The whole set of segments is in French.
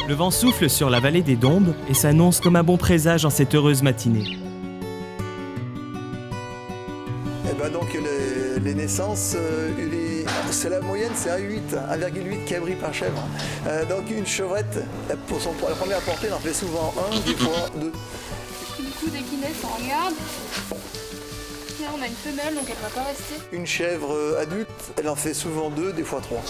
Le vent souffle sur la vallée des Dombes et s'annonce comme un bon présage en cette heureuse matinée. Donc les naissances, c'est la moyenne, c'est 1,8 cabris par chèvre. Donc une chevrette, pour la première portée, elle en fait souvent 1, des fois 2. Du coup, dès qu'ils naissent, on regarde. Là, on a une femelle, donc elle va pas rester. Une chèvre adulte, elle en fait souvent 2, des fois 3.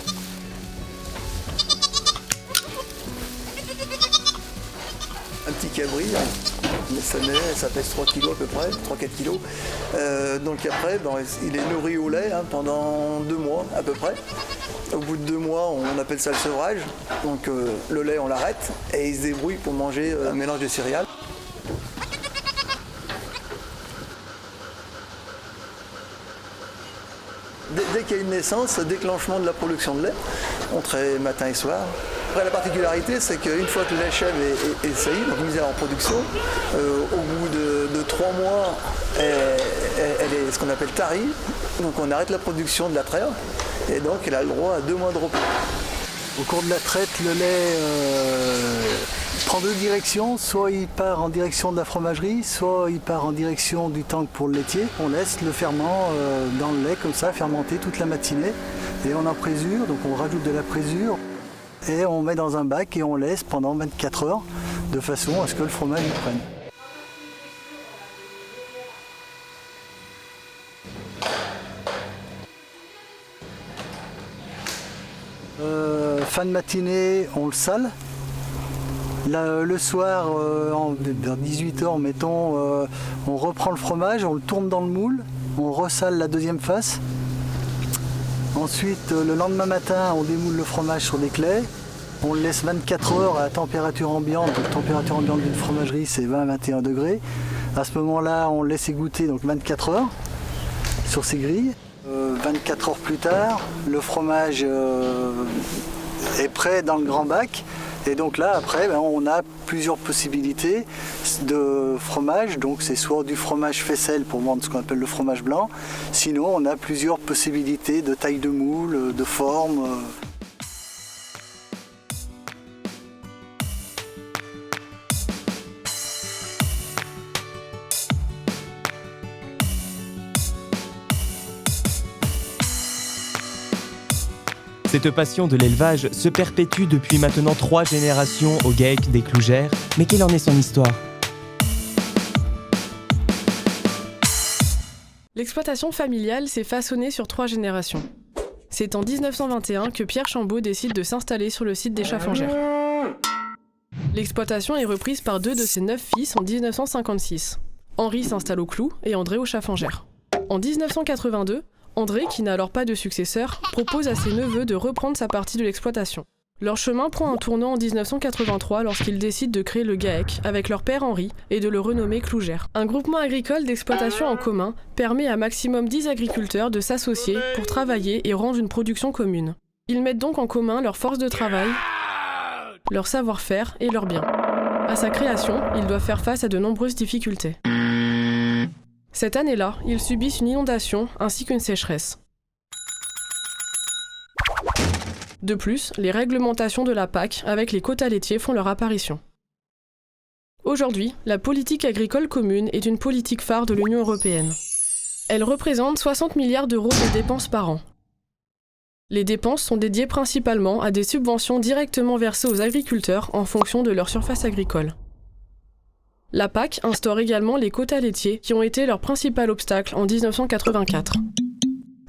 Un petit cabri, ça pèse 3 kg à peu près, 3-4 kg. Donc après, il est nourri au lait pendant 2 mois à peu près. Au bout de 2 mois, on appelle ça le sevrage. Donc le lait, on l'arrête et il se débrouille pour manger un mélange de céréales. Dès qu'il y a une naissance, déclenchement de la production de lait, on traite matin et soir. Après, la particularité, c'est qu'une fois que la chèvre est saillie, donc mise en production, au bout de 3 mois, elle est ce qu'on appelle tarie. Donc on arrête la production de la traite et donc elle a le droit à 2 mois de repos. Au cours de la traite, le lait prend 2 directions. Soit il part en direction de la fromagerie, soit il part en direction du tank pour le laitier. On laisse le ferment dans le lait comme ça, fermenter toute la matinée. Et on en présure, donc on rajoute de la présure. Et on met dans un bac et on laisse pendant 24 heures, de façon à ce que le fromage y prenne. Fin de matinée, on le sale. Le soir, vers 18h, mettons, on reprend le fromage, on le tourne dans le moule, on ressale la deuxième face. Ensuite, le lendemain matin, on démoule le fromage sur des claies. On le laisse 24 heures à température ambiante. La température ambiante d'une fromagerie, c'est 20-21 degrés. À ce moment-là, on le laisse égoutter donc 24 heures sur ces grilles. 24 heures plus tard, le fromage est prêt dans le grand bac. Et donc là, après, on a plusieurs possibilités de fromage. Donc c'est soit du fromage faisselle pour vendre ce qu'on appelle le fromage blanc. Sinon, on a plusieurs possibilités de taille de moule, de forme. Cette passion de l'élevage se perpétue depuis maintenant 3 générations au GAEC des Clougères. Mais quelle en est son histoire ? L'exploitation familiale s'est façonnée sur 3 générations. C'est en 1921 que Pierre Chambaud décide de s'installer sur le site des Chaffangères. L'exploitation est reprise par 2 de ses 9 fils en 1956. Henri s'installe au Clou et André aux Chaffangères. En 1982, André, qui n'a alors pas de successeur, propose à ses neveux de reprendre sa partie de l'exploitation. Leur chemin prend un tournant en 1983 lorsqu'ils décident de créer le GAEC avec leur père Henri et de le renommer Clougères. Un groupement agricole d'exploitation en commun permet à maximum 10 agriculteurs de s'associer pour travailler et rendre une production commune. Ils mettent donc en commun leur force de travail, leur savoir-faire et leurs biens. À sa création, ils doivent faire face à de nombreuses difficultés. Cette année-là, ils subissent une inondation ainsi qu'une sécheresse. De plus, les réglementations de la PAC avec les quotas laitiers font leur apparition. Aujourd'hui, la politique agricole commune est une politique phare de l'Union européenne. Elle représente 60 milliards d'euros de dépenses par an. Les dépenses sont dédiées principalement à des subventions directement versées aux agriculteurs en fonction de leur surface agricole. La PAC instaure également les quotas laitiers qui ont été leur principal obstacle en 1984.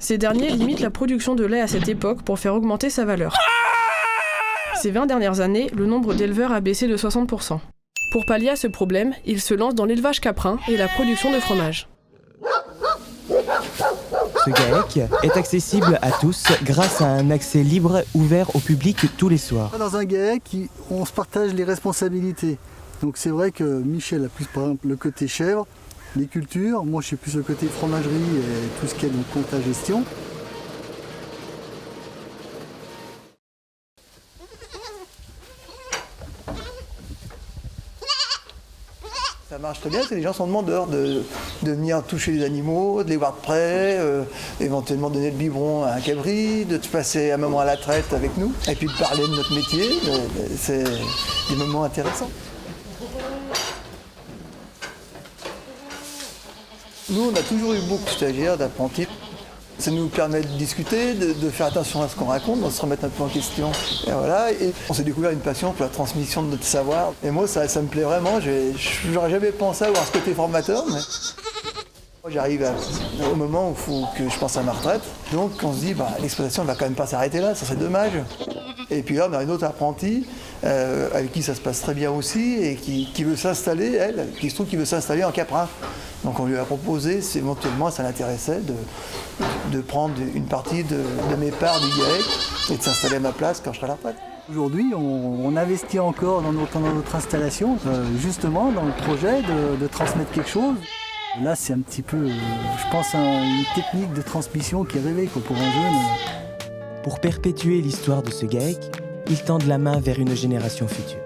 Ces derniers limitent la production de lait à cette époque pour faire augmenter sa valeur. Ces 20 dernières années, le nombre d'éleveurs a baissé de 60%. Pour pallier à ce problème, ils se lancent dans l'élevage caprin et la production de fromage. Ce GAEC est accessible à tous grâce à un accès libre ouvert au public tous les soirs. Dans un GAEC, on se partage les responsabilités. Donc c'est vrai que Michel a plus par exemple le côté chèvre, les cultures, moi je suis plus le côté fromagerie et tout ce qui est donc compta gestion. Ça marche très bien, c'est que les gens sont demandeurs de venir toucher les animaux, de les voir de près, éventuellement donner le biberon à un cabri, de passer un moment à la traite avec nous, et puis de parler de notre métier. C'est des moments intéressants. Nous, on a toujours eu beaucoup de stagiaires, d'apprentis. Ça nous permet de discuter, de faire attention à ce qu'on raconte, de se remettre un peu en question. Et voilà, et on s'est découvert une passion pour la transmission de notre savoir. Et moi, ça me plaît vraiment. J'aurais jamais pensé avoir ce côté formateur, mais j'arrive au moment où il faut que je pense à ma retraite. Donc on se dit, l'exploitation ne va quand même pas s'arrêter là, ça serait dommage. Et puis là, on a une autre apprentie avec qui ça se passe très bien aussi et qui veut s'installer, elle, qui se trouve qui veut s'installer en Caprin. Donc on lui a proposé, si éventuellement ça l'intéressait, de prendre une partie de mes parts du GAEC et de s'installer à ma place quand je serai à la retraite. Aujourd'hui, on investit encore dans notre installation, justement dans le projet de transmettre quelque chose. Là, c'est un petit peu, je pense, une technique de transmission qui est rêvée pour un jeune. Pour perpétuer l'histoire de ce GAEC, ils tendent la main vers une génération future.